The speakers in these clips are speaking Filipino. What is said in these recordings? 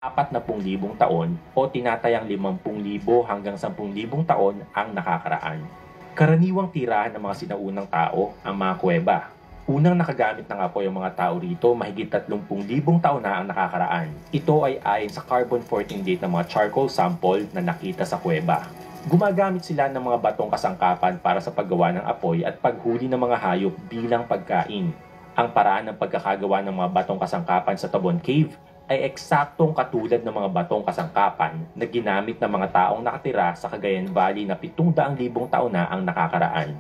40,000 taon o tinatayang 50,000 hanggang 10,000 taon ang nakakaraan. Karaniwang tirahan ng mga sinaunang tao ang mga kuweba. Unang nakagamit ng apoy ang mga tao rito mahigit 30,000 taon na ang nakakaraan. Ito ay ayon sa carbon-14 date ng mga charcoal sample na nakita sa kuweba. Gumagamit sila ng mga batong kasangkapan para sa paggawa ng apoy at paghuli ng mga hayop bilang pagkain. Ang paraan ng pagkakagawa ng mga batong kasangkapan sa Tabon Cave ay eksaktong katulad ng mga batong kasangkapan na ginamit ng mga taong nakatira sa Cagayan Valley na 700,000 taon na ang nakakaraan.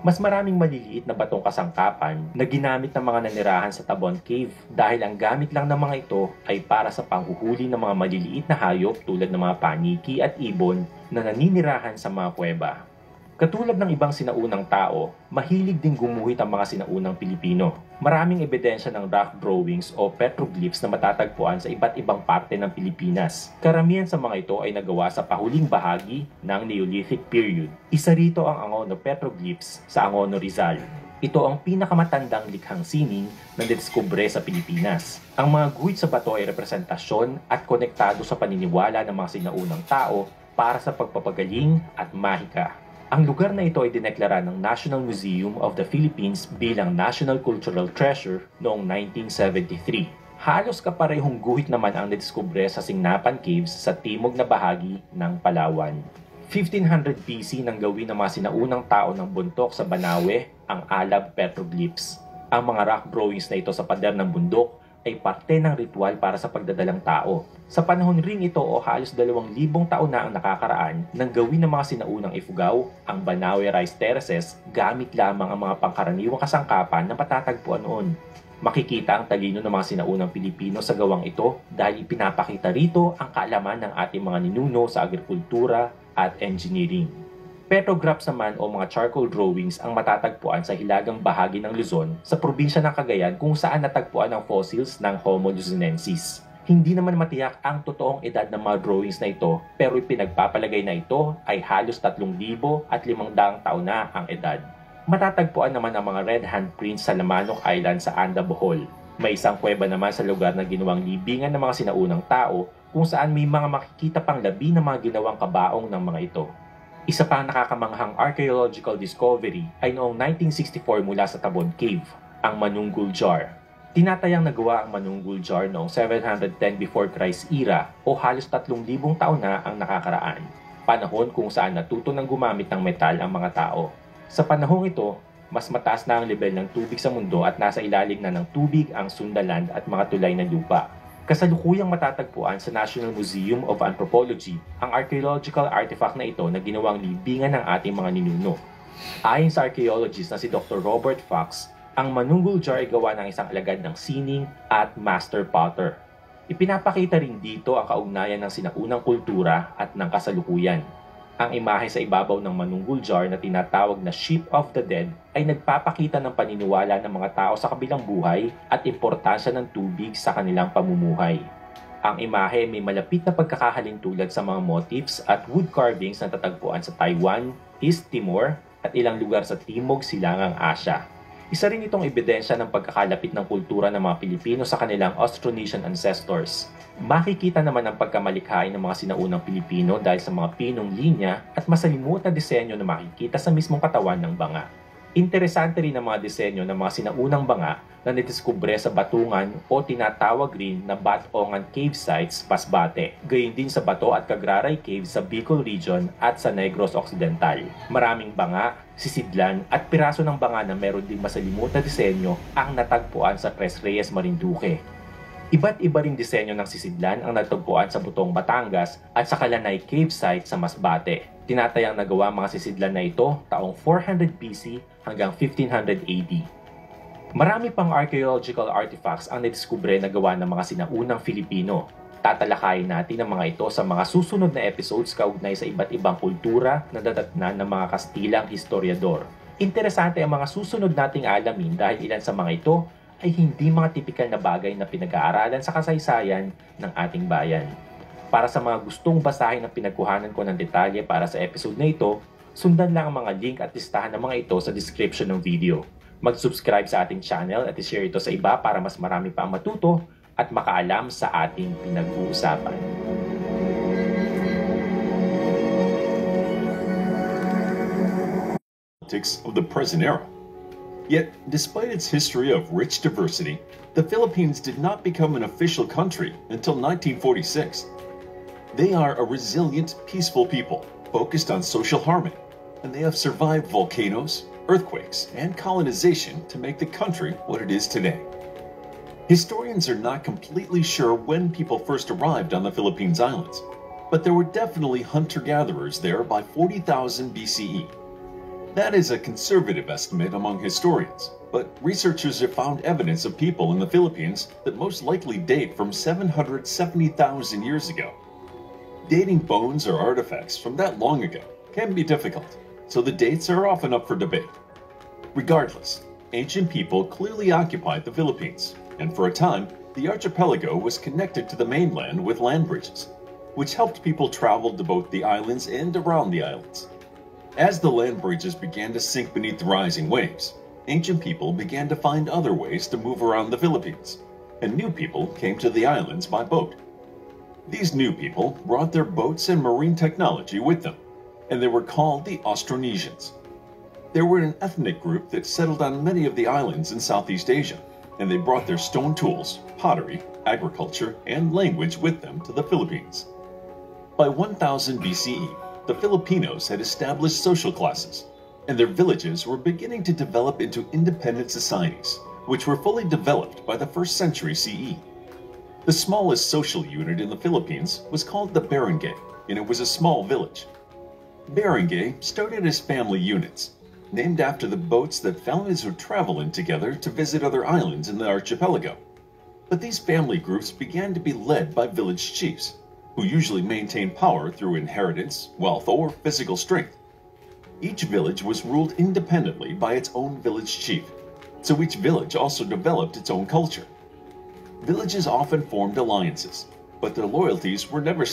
Mas maraming maliliit na batong kasangkapan na ginamit ng mga nanirahan sa Tabon Cave dahil ang gamit lang ng mga ito ay para sa panghuhuli ng mga maliliit na hayop tulad ng mga paniki at ibon na naninirahan sa mga kuweba. Katulad ng ibang sinaunang tao, mahilig din gumuhit ang mga sinaunang Pilipino. Maraming ebidensya ng rock drawings o petroglyphs na matatagpuan sa iba't ibang parte ng Pilipinas. Karamihan sa mga ito ay nagawa sa pahuling bahagi ng Neolithic period. Isa rito ang Angono petroglyphs sa Angono, Rizal. Ito ang pinakamatandang likhang sining na nadiskubre sa Pilipinas. Ang mga guhit sa bato ay representasyon at konektado sa paniniwala ng mga sinaunang tao para sa pagpapagaling at mahika. Ang lugar na ito ay dineklara ng National Museum of the Philippines bilang National Cultural Treasure noong 1973. Halos kaparehong guhit naman ang nadiskubre sa Singnapan Caves sa timog na bahagi ng Palawan. 1500 BC nang gawin ng mga sinaunang tao ng buntok sa Banawe ang Alab petroglyphs. Ang mga rock drawings na ito sa pader ng bundok ay parte ng ritual para sa pagdadalang tao. Sa panahon ring ito o halos 2,000 taon na ang nakakaraan nang gawin ng mga sinaunang Ifugao ang Banawe Rice Terraces gamit lamang ang mga pangkaraniwang kasangkapan na matatagpuan noon. Makikita ang talino ng mga sinaunang Pilipino sa gawang ito dahil ipinapakita rito ang kaalaman ng ating mga ninuno sa agrikultura at engineering. Petrographs naman o mga charcoal drawings ang matatagpuan sa hilagang bahagi ng Luzon sa probinsya ng Cagayan kung saan natagpuan ang fossils ng Homo luzonensis. Hindi naman matiyak ang totoong edad ng mga drawings na ito pero ipinagpapalagay na ito ay halos 3,500 taon na ang edad. Matatagpuan naman ang mga red handprints sa Lamanok Island sa Anda, Bohol. May isang kuweba naman sa lugar na ginawang libingan ng mga sinaunang tao kung saan may mga makikita pang labi ng mga ginawang kabaong ng mga ito. Isa pang nakakamanghang archaeological discovery ay noong 1964 mula sa Tabon Cave, ang Manunggul Jar. Tinatayang nagawa ang Manunggul Jar noong 710 before Christ era o halos 3,000 taon na ang nakakaraan, panahon kung saan natuto ng gumamit ng metal ang mga tao. Sa panahong ito, mas mataas na ang level ng tubig sa mundo at nasa ilalim na ng tubig ang Sundaland at mga tulay na lupa. Kasalukuyang matatagpuan sa National Museum of Anthropology ang archaeological artifact na ito na ginawang libingan ng ating mga ninuno. Ayon sa archaeologist na si Dr. Robert Fox, ang Manunggul Jar ay gawa ng isang alagad ng sining at master potter. Ipinapakita rin dito ang kaugnayan ng sinaunang kultura at ng kasalukuyan. Ang imahe sa ibabaw ng Manunggul Jar na tinatawag na Ship of the Dead ay nagpapakita ng paniniwala ng mga tao sa kabilang buhay at importansya ng tubig sa kanilang pamumuhay. Ang imahe may malapit na pagkakahalintulad sa mga motifs at wood carvings na tatagpuan sa Taiwan, East Timor at ilang lugar sa Timog Silangang Asya. Isa rin itong ebidensya ng pagkakalapit ng kultura ng mga Pilipino sa kanilang Austronesian ancestors. Makikita naman ang pagkamalikhain ng mga sinaunang Pilipino dahil sa mga pinong linya at masalimuot na disenyo na makikita sa mismong katawan ng banga. Interesante rin ang mga disenyo ng mga sinaunang banga na nadiskubre sa Batungan o tinatawag rin na Batongan Cave Sites, Masbate. Gayon din sa Bato at Cagraray Cave sa Bicol Region at sa Negros Occidental. Maraming banga, sisidlan at piraso ng banga na meron ding masalimuot na disenyo ang natagpuan sa Tres Reyes, Marinduque. Iba't iba ring disenyo ng sisidlan ang natagpuan sa Butong, Batangas at sa Kalanay Cave Site sa Masbate. Tinatayang nagawa mga sisidlan na ito taong 400 BC hanggang 1500 AD. Marami pang archaeological artifacts ang nadiskubre na gawa ng mga sinaunang Filipino. Tatalakayin natin ang mga ito sa mga susunod na episodes kaugnay sa iba't ibang kultura na nadatnan ng mga Kastilang historiador. Interesante ang mga susunod nating alamin dahil ilan sa mga ito ay hindi mga tipikal na bagay na pinag-aaralan sa kasaysayan ng ating bayan. Para sa mga gustong basahin ang pinagkuhanan ko ng detalye para sa episode na ito, sundan lang ang mga link at listahan ng mga ito sa description ng video. Mag-subscribe sa ating channel at i-share ito sa iba para mas marami pa ang matuto at makaalam sa ating pinag-uusapan. Politics of the present era. Yet, despite its history of rich diversity, the Philippines did not become an official country until 1946. They are a resilient, peaceful people focused on social harmony, and they have survived volcanoes, earthquakes, and colonization to make the country what it is today. Historians are not completely sure when people first arrived on the Philippines Islands, but there were definitely hunter-gatherers there by 40,000 BCE. That is a conservative estimate among historians, but researchers have found evidence of people in the Philippines that most likely date from 770,000 years ago. Dating bones or artifacts from that long ago can be difficult, so the dates are often up for debate. Regardless, ancient people clearly occupied the Philippines, and for a time, the archipelago was connected to the mainland with land bridges, which helped people travel to both the islands and around the islands. As the land bridges began to sink beneath the rising waves, ancient people began to find other ways to move around the Philippines, and new people came to the islands by boat. These new people brought their boats and marine technology with them, and they were called the Austronesians. They were an ethnic group that settled on many of the islands in Southeast Asia, and they brought their stone tools, pottery, agriculture, and language with them to the Philippines. By 1000 BCE, the Filipinos had established social classes, and their villages were beginning to develop into independent societies, which were fully developed by the 1st century CE. The smallest social unit in the Philippines was called the barangay, and it was a small village. Barangay started as family units, named after the boats that families would travel in together to visit other islands in the archipelago. But these family groups began to be led by village chiefs, who usually maintained power through inheritance, wealth, or physical strength. Each village was ruled independently by its own village chief, so each village also developed its own culture. Villages often formed alliances, but their loyalties were never